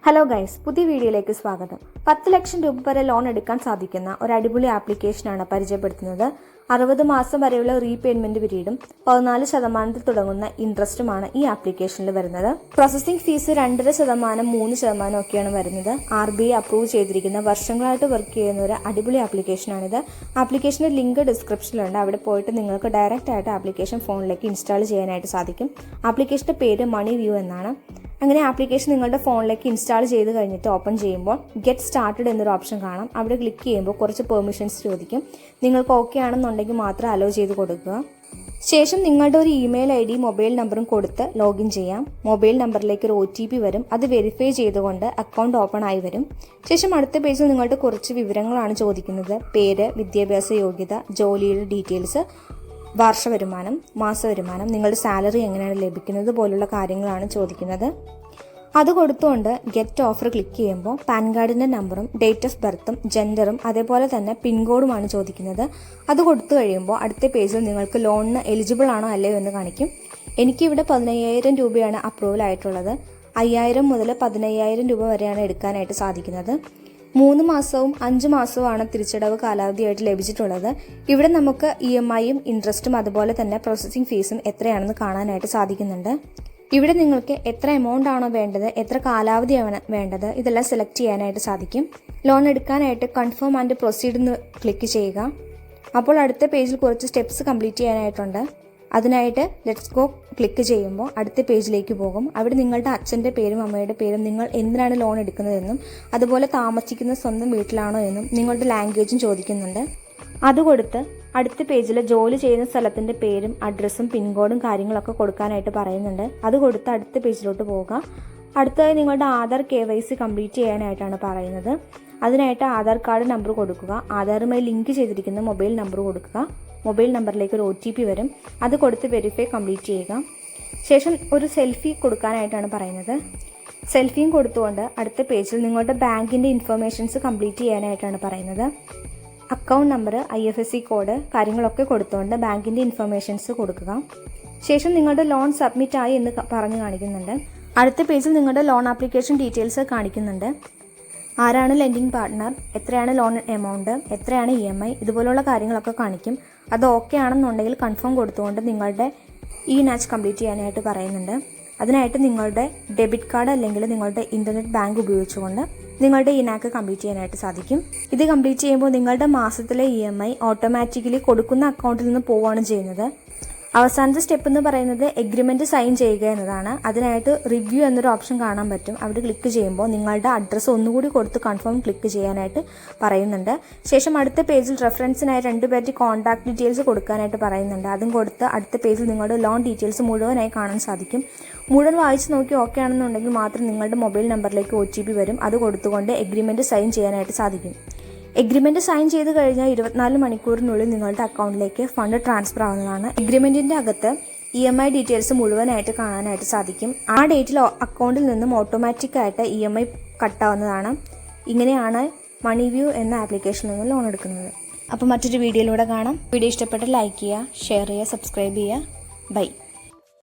Hello guys, പുതിയ വീഡിയോയിലേക്ക് സ്വാഗതം. 10 ലക്ഷം രൂപ വരെ ലോൺ എടുക്കാൻ സാധിക്കുന്ന ഒരു അടിപൊളി ആപ്ലിക്കേഷനാണ് പരിചയപ്പെടുത്തുന്നത്. 60 മാസം വരെയുള്ള റീപേയ്മെന്റ് പീരീഡും 14% തുടങ്ങുന്ന ഇൻട്രസ്റ്റുമാണ് ഈ ആപ്ലിക്കേഷനിൽ വരുന്നത്. പ്രോസസിംഗ് ഫീസ് 2.5%, 3% ഒക്കെയാണ് വരുന്നത്. RBI അപ്രൂവ് ചെയ്തിരിക്കുന്ന വർഷങ്ങളായിട്ട് വർക്ക് ചെയ്യുന്ന ഒരു അടിപൊളി ആപ്ലിക്കേഷനാണിത്. ആപ്ലിക്കേഷന്റെ ലിങ്ക് ഡിസ്ക്രിപ്ഷനിലുണ്ട്. അവിടെ പോയിട്ട് നിങ്ങൾക്ക് ഡയറക്റ്റ് ആയിട്ട് ആപ്ലിക്കേഷൻ ഫോണിലേക്ക് ഇൻസ്റ്റാൾ ചെയ്യാനായിട്ട് സാധിക്കും. ആപ്ലിക്കേഷന്റെ പേര് മണി വ്യൂ എന്നാണ്. അങ്ങനെ ആപ്ലിക്കേഷൻ നിങ്ങളുടെ ഫോണിലേക്ക് ഇൻസ്റ്റാൾ ചെയ്ത് കഴിഞ്ഞിട്ട് ഓപ്പൺ ചെയ്യുമ്പോൾ ഗെറ്റ് സ്റ്റാർട്ടഡ് എന്നൊരു ഓപ്ഷൻ കാണാം. അവിടെ ക്ലിക്ക് ചെയ്യുമ്പോൾ കുറച്ച് പെർമിഷൻസ് ചോദിക്കും. നിങ്ങൾക്ക് ഓക്കെ ആണെന്നുണ്ടെങ്കിൽ മാത്രം അലോ ചെയ്ത് കൊടുക്കുക. ശേഷം നിങ്ങളുടെ ഒരു ഇമെയിൽ ID മൊബൈൽ നമ്പറും കൊടുത്ത് ലോഗിൻ ചെയ്യാം. മൊബൈൽ നമ്പറിലേക്ക് ഒരു OTP വരും. അത് വെരിഫൈ ചെയ്തുകൊണ്ട് അക്കൗണ്ട് ഓപ്പൺ ആയി വരും. ശേഷം അടുത്ത പേജിൽ നിങ്ങളുടെ കുറച്ച് വിവരങ്ങളാണ് ചോദിക്കുന്നത്. പേര്, വിദ്യാഭ്യാസ യോഗ്യത, ജോലിയുടെ ഡീറ്റെയിൽസ്, വാർഷ വരുമാനം, മാസ വരുമാനം, നിങ്ങളുടെ സാലറി എങ്ങനെയാണ് ലഭിക്കുന്നത് പോലുള്ള കാര്യങ്ങളാണ് ചോദിക്കുന്നത്. അത് കൊടുത്തുകൊണ്ട് ഗെറ്റ് ഓഫർ ക്ലിക്ക് ചെയ്യുമ്പോൾ പാൻ കാർഡിൻ്റെ നമ്പറും ഡേറ്റ് ഓഫ് ബർത്തും ജെൻഡറും അതേപോലെ തന്നെ പിൻകോഡുമാണ് ചോദിക്കുന്നത്. അത് കൊടുത്തു കഴിയുമ്പോൾ അടുത്ത പേജിൽ നിങ്ങൾക്ക് ലോണിന് എലിജിബിൾ ആണോ അല്ലയോ എന്ന് കാണിക്കും. എനിക്കിവിടെ 15,000 രൂപയാണ് അപ്രൂവൽ ആയിട്ടുള്ളത്. 5,000 മുതൽ 15,000 രൂപ വരെയാണ് എടുക്കാനായിട്ട് സാധിക്കുന്നത്. 3 മാസവും 5 മാസവുമാണ് തിരിച്ചടവ് കാലാവധിയായിട്ട് ലഭിച്ചിട്ടുള്ളത്. ഇവിടെ നമുക്ക് EMIയും ഇൻട്രസ്റ്റും അതുപോലെ തന്നെ പ്രോസസ്സിംഗ് ഫീസും എത്രയാണെന്ന് കാണാനായിട്ട് സാധിക്കുന്നുണ്ട്. ഇവിടെ നിങ്ങൾക്ക് എത്ര എമൗണ്ട് ആണോ വേണ്ടത്, എത്ര കാലാവധിയാണ് വേണ്ടത്, ഇതെല്ലാം സെലക്ട് ചെയ്യാനായിട്ട് സാധിക്കും. ലോൺ എടുക്കാനായിട്ട് കൺഫേം ആൻഡ് പ്രൊസീഡ് എന്ന് ക്ലിക്ക് ചെയ്യുക. അപ്പോൾ അടുത്ത പേജിൽ കുറച്ച് സ്റ്റെപ്സ് കംപ്ലീറ്റ് ചെയ്യാനായിട്ടുണ്ട്. അതിനായിട്ട് ലെറ്റ്സ് ഗോ ക്ലിക്ക് ചെയ്യുമ്പോൾ അടുത്ത പേജിലേക്ക് പോകും. അവിടെ നിങ്ങളുടെ അച്ഛൻ്റെ പേരും അമ്മയുടെ പേരും, നിങ്ങൾ എന്തിനാണ് ലോൺ എടുക്കുന്നതെന്നും അതുപോലെ താമസിക്കുന്ന സ്വന്തം വീട്ടിലാണോ എന്നും നിങ്ങളുടെ ലാംഗ്വേജും ചോദിക്കുന്നുണ്ട്. അത് കൊടുത്ത് അടുത്ത പേജിൽ ജോലി ചെയ്യുന്ന സ്ഥലത്തിൻ്റെ പേരും അഡ്രസ്സും പിൻകോഡും കാര്യങ്ങളൊക്കെ കൊടുക്കാനായിട്ട് പറയുന്നുണ്ട്. അത് കൊടുത്ത് അടുത്ത പേജിലോട്ട് പോവുക. അടുത്തതായി നിങ്ങളുടെ ആധാർ KYC കംപ്ലീറ്റ് ചെയ്യാനായിട്ടാണ് പറയുന്നത്. അതിനായിട്ട് ആധാർ കാർഡ് നമ്പർ കൊടുക്കുക. ആധാറുമായി ലിങ്ക് ചെയ്തിരിക്കുന്ന മൊബൈൽ നമ്പർ കൊടുക്കുക. മൊബൈൽ നമ്പറിലേക്ക് ഒരു OTP വരും. അത് കൊടുത്ത് വെരിഫൈ കംപ്ലീറ്റ് ചെയ്യുക. ശേഷം ഒരു സെൽഫി കൊടുക്കാനായിട്ടാണ് പറയുന്നത്. സെൽഫിയും കൊടുത്തുകൊണ്ട് അടുത്ത പേജിൽ നിങ്ങളുടെ ബാങ്കിൻ്റെ ഇൻഫർമേഷൻസ് കംപ്ലീറ്റ് ചെയ്യാനായിട്ടാണ് പറയുന്നത്. അക്കൗണ്ട് നമ്പർ, IFSC കോഡ് കാര്യങ്ങളൊക്കെ കൊടുത്തുകൊണ്ട് ബാങ്കിൻ്റെ ഇൻഫർമേഷൻസ് കൊടുക്കുക. ശേഷം നിങ്ങളുടെ ലോൺ സബ്മിറ്റ് ആയി എന്ന് പറഞ്ഞു കാണിക്കുന്നുണ്ട്. അടുത്ത പേജിൽ നിങ്ങളുടെ ലോൺ ആപ്ലിക്കേഷൻ ഡീറ്റെയിൽസ് കാണിക്കുന്നുണ്ട്. ആരാണ് ലെൻഡിങ് പാർട്ട്ണർ, എത്രയാണ് ലോൺ എമൗണ്ട്, എത്രയാണ് EMI, ഇതുപോലുള്ള കാര്യങ്ങളൊക്കെ കാണിക്കും. അത് ഓക്കെ ആണെന്നുണ്ടെങ്കിൽ കൺഫേം കൊടുത്തുകൊണ്ട് നിങ്ങളുടെ നാച്ച് കംപ്ലീറ്റ് ചെയ്യാനായിട്ട് പറയുന്നുണ്ട്. അതിനായിട്ട് നിങ്ങളുടെ ഡെബിറ്റ് കാർഡ് അല്ലെങ്കിൽ നിങ്ങളുടെ ഇൻ്റർനെറ്റ് ബാങ്ക് ഉപയോഗിച്ചുകൊണ്ട് നിങ്ങളുടെ നാക്ക് കംപ്ലീറ്റ് ചെയ്യാനായിട്ട് സാധിക്കും. ഇത് കംപ്ലീറ്റ് ചെയ്യുമ്പോൾ നിങ്ങളുടെ മാസത്തിലെ EMI ഓട്ടോമാറ്റിക്കലി കൊടുക്കുന്ന അക്കൗണ്ടിൽ നിന്ന് പോവുകയാണ് ചെയ്യുന്നത്. അവസാനത്തെ സ്റ്റെപ്പ് എന്ന് പറയുന്നത് എഗ്രിമെൻറ്റ് സൈൻ ചെയ്യുക എന്നതാണ്. അതിനായിട്ട് റിവ്യൂ എന്നൊരു ഓപ്ഷൻ കാണാൻ പറ്റും. അവിടെ ക്ലിക്ക് ചെയ്യുമ്പോൾ നിങ്ങളുടെ അഡ്രസ്സ് ഒന്നുകൂടി കൊടുത്ത് കൺഫേം ക്ലിക്ക് ചെയ്യാനായിട്ട് പറയുന്നുണ്ട്. ശേഷം അടുത്ത പേജിൽ റെഫറൻസിനായി 2 പേരുടെ കോൺടാക്ട് ഡീറ്റെയിൽസ് കൊടുക്കാനായിട്ട് പറയുന്നുണ്ട്. അതും കൊടുത്ത് അടുത്ത പേജിൽ നിങ്ങളുടെ ലോൺ ഡീറ്റെയിൽസ് മുഴുവനായി കാണാൻ സാധിക്കും. മുഴുവൻ വായിച്ച് നോക്കി ഓക്കെ ആണെന്നുണ്ടെങ്കിൽ മാത്രം നിങ്ങളുടെ മൊബൈൽ നമ്പറിലേക്ക് OTP വരും. അത് കൊടുത്തുകൊണ്ട് എഗ്രിമെൻറ്റ് സൈൻ ചെയ്യാനായിട്ട് സാധിക്കും. എഗ്രിമെൻറ്റ് സൈൻ ചെയ്ത് കഴിഞ്ഞാൽ 24 മണിക്കൂറിനുള്ളിൽ നിങ്ങളുടെ അക്കൗണ്ടിലേക്ക് ഫണ്ട് ട്രാൻസ്ഫർ ആവുന്നതാണ്. എഗ്രിമെൻറ്റിൻ്റെ അകത്ത് EMI ഡീറ്റെയിൽസ് മുഴുവനായിട്ട് കാണാനായിട്ട് സാധിക്കും. ആ ഡേറ്റിൽ അക്കൗണ്ടിൽ നിന്നും ഓട്ടോമാറ്റിക്കായിട്ട് EMI കട്ടാവുന്നതാണ്. ഇങ്ങനെയാണ് മണി വ്യൂ എന്ന ആപ്ലിക്കേഷനിൽ നിന്ന് ലോൺ എടുക്കുന്നത്. അപ്പോൾ മറ്റൊരു വീഡിയോയിലൂടെ കാണാം. വീഡിയോ ഇഷ്ടപ്പെട്ട് ലൈക്ക് ചെയ്യുക, ഷെയർ ചെയ്യുക, സബ്സ്ക്രൈബ് ചെയ്യുക. ബൈ.